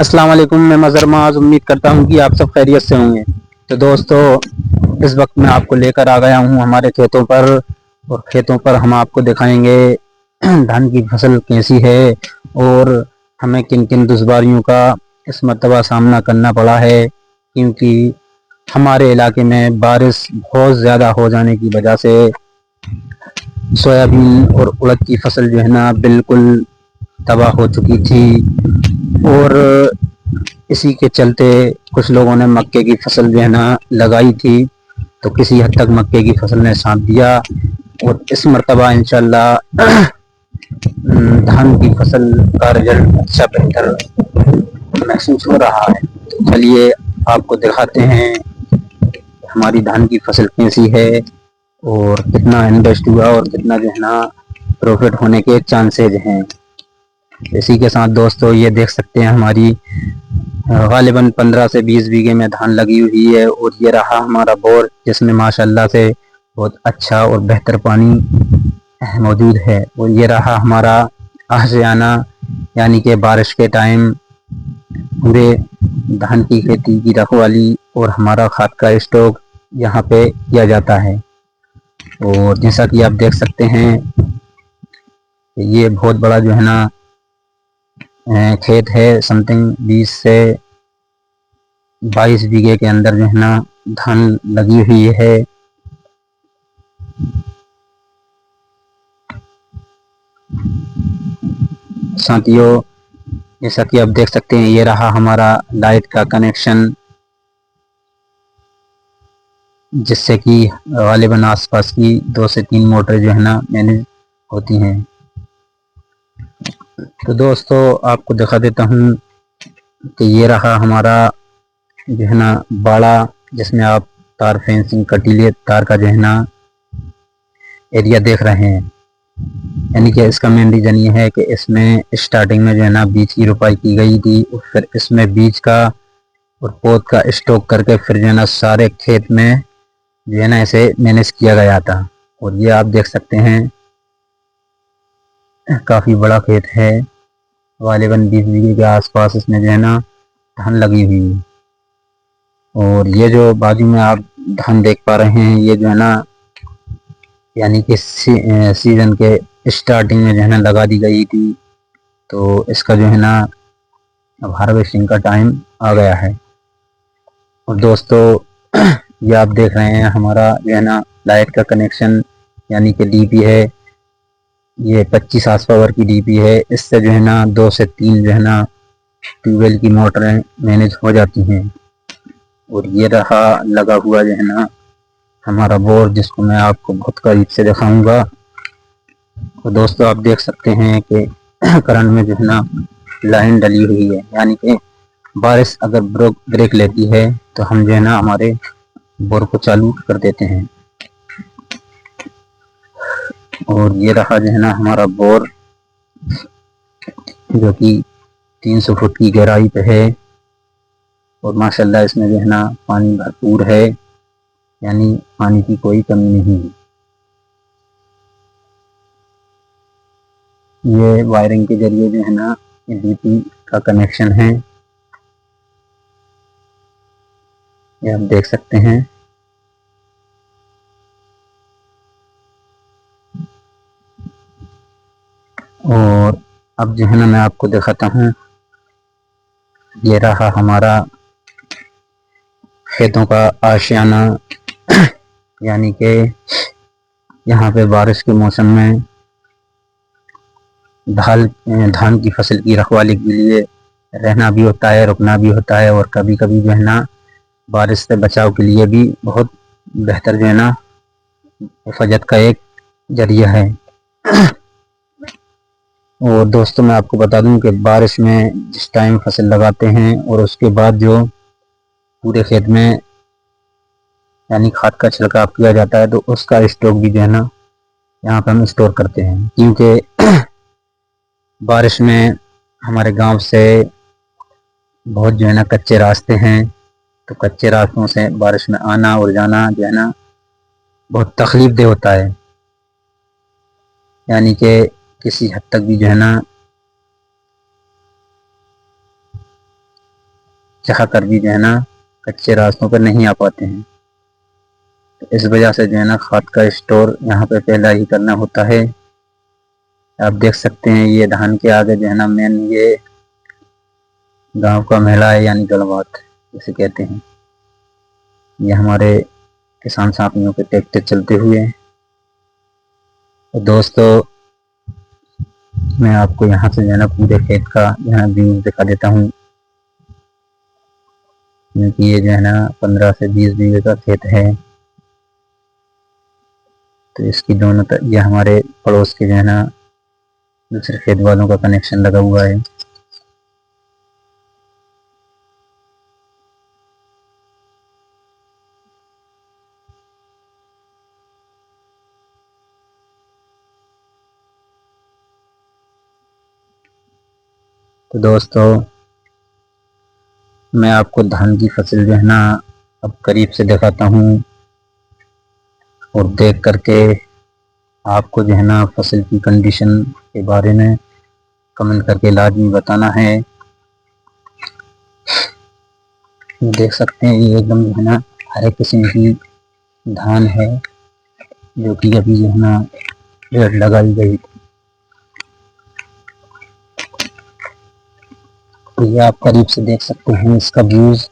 अस्सलाम वालेकुम। मैं मज़हर माज उम्मीद करता हूँ कि आप सब खैरियत से होंगे। तो दोस्तों, इस वक्त मैं आपको लेकर आ गया हूँ हमारे खेतों पर, और खेतों पर हम आपको दिखाएंगे धान की फसल कैसी है और हमें किन किन दुश्वारियों का इस मरतबा सामना करना पड़ा है, क्योंकि हमारे इलाके में बारिश बहुत ज़्यादा हो जाने की वजह से सोयाबीन और उड़द की फसल जो है ना बिल्कुल तबाह हो चुकी थी। और इसी के चलते कुछ लोगों ने मक्के की फसल जो है ना लगाई थी, तो किसी हद तक मक्के की फसल ने साथ दिया। और इस मरतबा इंशाल्लाह धान की फसल का रिजल्ट अच्छा बेहतर महसूस हो रहा है। तो चलिए आपको दिखाते हैं हमारी धान की फसल कैसी है और कितना इन्वेस्ट हुआ और कितना जो है ना प्रॉफिट होने के चांसेज हैं। इसी के साथ दोस्तों, ये देख सकते हैं हमारी गालिबन 15 से 20 बीघे में धान लगी हुई है, और ये रहा हमारा बोर जिसमें माशाल्लाह से बहुत अच्छा और बेहतर पानी मौजूद है। और ये रहा हमारा आशियाना, यानी कि बारिश के टाइम पूरे धान की खेती की रखवाली और हमारा खाद का स्टॉक यहाँ पे किया जाता है। और जैसा कि आप देख सकते हैं, ये बहुत बड़ा जो है ना खेत है। समथिंग 20 से 22 बीघे के अंदर जो है ना धान लगी हुई है। साथियों, जैसा कि आप देख सकते हैं, ये रहा हमारा लाइट का कनेक्शन, जिससे कि गालिबन आसपास की 2 से 3 मोटर जो है ना मैनेज होती हैं। तो दोस्तों, आपको दिखा देता हूँ कि ये रहा हमारा जो है ना बाड़ा, जिसमें आप तार फेंसिंग कटीले तार का जो है ना एरिया देख रहे हैं। यानी कि इसका मेन रीज़न ये है कि इसमें स्टार्टिंग में जो है ना बीज की रोपाई की गई थी, और फिर इसमें बीज का और पौध का स्टॉक करके फिर जो है ना सारे खेत में जो है ना इसे मैनेज किया गया था। और ये आप देख सकते हैं, काफ़ी बड़ा खेत है। गालिबन 20 बीघे के आसपास इसमें जो है ना धान लगी हुई है। और ये जो बाजू में आप धान देख पा रहे हैं, ये जो है ना यानी कि सीजन के स्टार्टिंग में जो है ना लगा दी गई थी। तो इसका जो है ना अब हार्वेस्टिंग का टाइम आ गया है। और दोस्तों, ये आप देख रहे हैं हमारा जो है ना लाइट का कनेक्शन, यानी कि डीपी है। ये 25 हार्स पावर की डीपी है। इससे जो है ना 2 से 3 जो है ना ट्यूबवेल की मोटरें मैनेज हो जाती हैं। और ये रहा लगा हुआ जो है ना हमारा बोर, जिसको मैं आपको बहुत करीब से दिखाऊंगा। तो दोस्तों, आप देख सकते हैं कि करंट में जो है ना लाइन डली हुई है, यानी कि बारिश अगर ब्रेक लेती है तो हम जो है ना हमारे बोर को चालू कर देते हैं। और ये रहा जो है ना हमारा बोर, जो कि 300 फुट की गहराई पे है। और माशाल्लाह इसमें जो है ना पानी भरपूर है, यानी पानी की कोई कमी नहीं है। ये वायरिंग के जरिए जो है ना डीपी का कनेक्शन है, ये आप देख सकते हैं। और अब जो है ना मैं आपको दिखाता हूँ, ये रहा हमारा खेतों का आशियाना, यानी कि यहाँ पे बारिश के मौसम में धान की फसल की रखवाली के लिए रहना भी होता है, रुकना भी होता है। और कभी कभी जो है ना बारिश से बचाव के लिए भी बहुत बेहतर जो है ना हिफाजत का एक जरिया है। और दोस्तों, मैं आपको बता दूं कि बारिश में जिस टाइम फसल लगाते हैं और उसके बाद जो पूरे खेत में यानी खाद का छिड़काव किया जाता है, तो उसका स्टॉक भी जो है ना यहाँ पे हम स्टोर करते हैं। क्योंकि बारिश में हमारे गांव से बहुत जो है ना कच्चे रास्ते हैं, तो कच्चे रास्तों से बारिश में आना और जाना जो है ना बहुत तकलीफ दे होता है। यानी कि किसी हद तक भी जो है ना चाह कर भी जो है ना कच्चे रास्तों पर नहीं आ पाते हैं। तो इस वजह से जो है ना खाद का स्टोर यहाँ पे पहला ही करना होता है। आप देख सकते हैं ये धान के आगे जो है ना मेन ये गांव का मेला है, यानी गलबात जिसे कहते हैं। ये हमारे किसान साथियों के ट्रैक्टर चलते हुए। तो दोस्तों मैं आपको यहाँ से जो है ना पूरे खेत का जो है व्यू दिखा देता हूँ, क्योंकि ये जो है ना 15 से 20 बीघे का खेत है। तो इसकी दोनों ये हमारे पड़ोस के जो है ना दूसरे खेत वालों का कनेक्शन लगा हुआ है। तो दोस्तों मैं आपको धान की फसल जो है ना अब करीब से दिखाता हूँ, और देख करके आपको जो है ना फसल की कंडीशन के बारे में कमेंट करके लाजमी बताना है। देख सकते हैं ये एकदम जो है ना हरे किस्म की धान है, जो कि अभी जो है ना पेड़ लगाई गई। तो ये आप करीब से देख सकते हैं इसका व्यूज।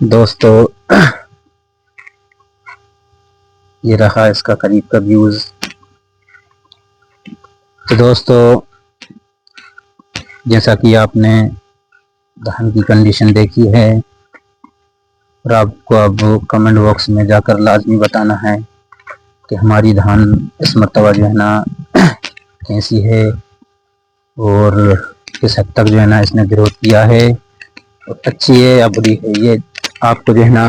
दोस्तों ये रहा इसका करीब का व्यूज। तो दोस्तों जैसा कि आपने धान की कंडीशन देखी है, और आपको अब कमेंट बॉक्स में जाकर लाजमी बताना है कि हमारी धान इस मरतबा जो है ना कैसी है, और किस हद तक जो है ना इसने ग्रोथ किया है, और अच्छी है या बुरी है। ये आपको जो है ना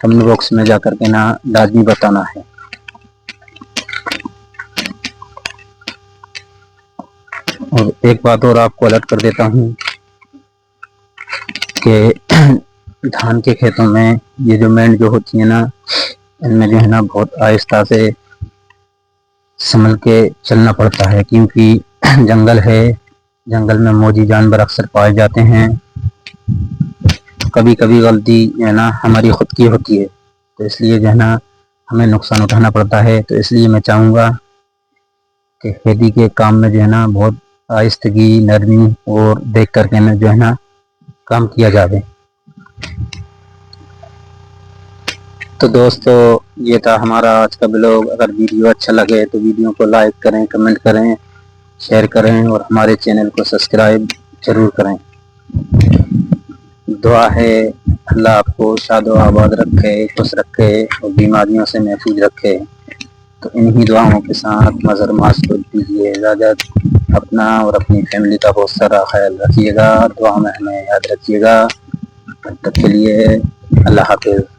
कमेंट बॉक्स में जा कर के ना लाजमी बताना है। और एक बात और आपको अलर्ट कर देता हूँ कि धान के खेतों में ये जो मेंढ जो होती है ना, इनमें जो है ना बहुत आहिस्ता से संभल के चलना पड़ता है, क्योंकि जंगल है, जंगल में मौजी जानवर अक्सर पाए जाते हैं। कभी कभी गलती जो है ना हमारी खुद की होती है, तो इसलिए जो है ना हमें नुकसान उठाना पड़ता है। तो इसलिए मैं चाहूँगा कि खेती के काम में जो है ना बहुत आहिस्तगी, नरमी और देख करके ना जो है ना काम किया जाए। तो दोस्तों ये था हमारा आज का ब्लॉग। अगर वीडियो अच्छा लगे तो वीडियो को लाइक करें, कमेंट करें, शेयर करें, और हमारे चैनल को सब्सक्राइब जरूर करें। दुआ है अल्लाह आपको शाद व आबाद रखे, खुश रखे और बीमारियों से महफूज रखे। तो इन्हीं दुआओं के साथ मज़र मास को दीजिए इजाज़त। अपना और अपनी फैमिली का बहुत सारा ख्याल रखिएगा, दुआ में हमें याद रखिएगा। तब तक के लिए अल्लाह हाफ़िज़।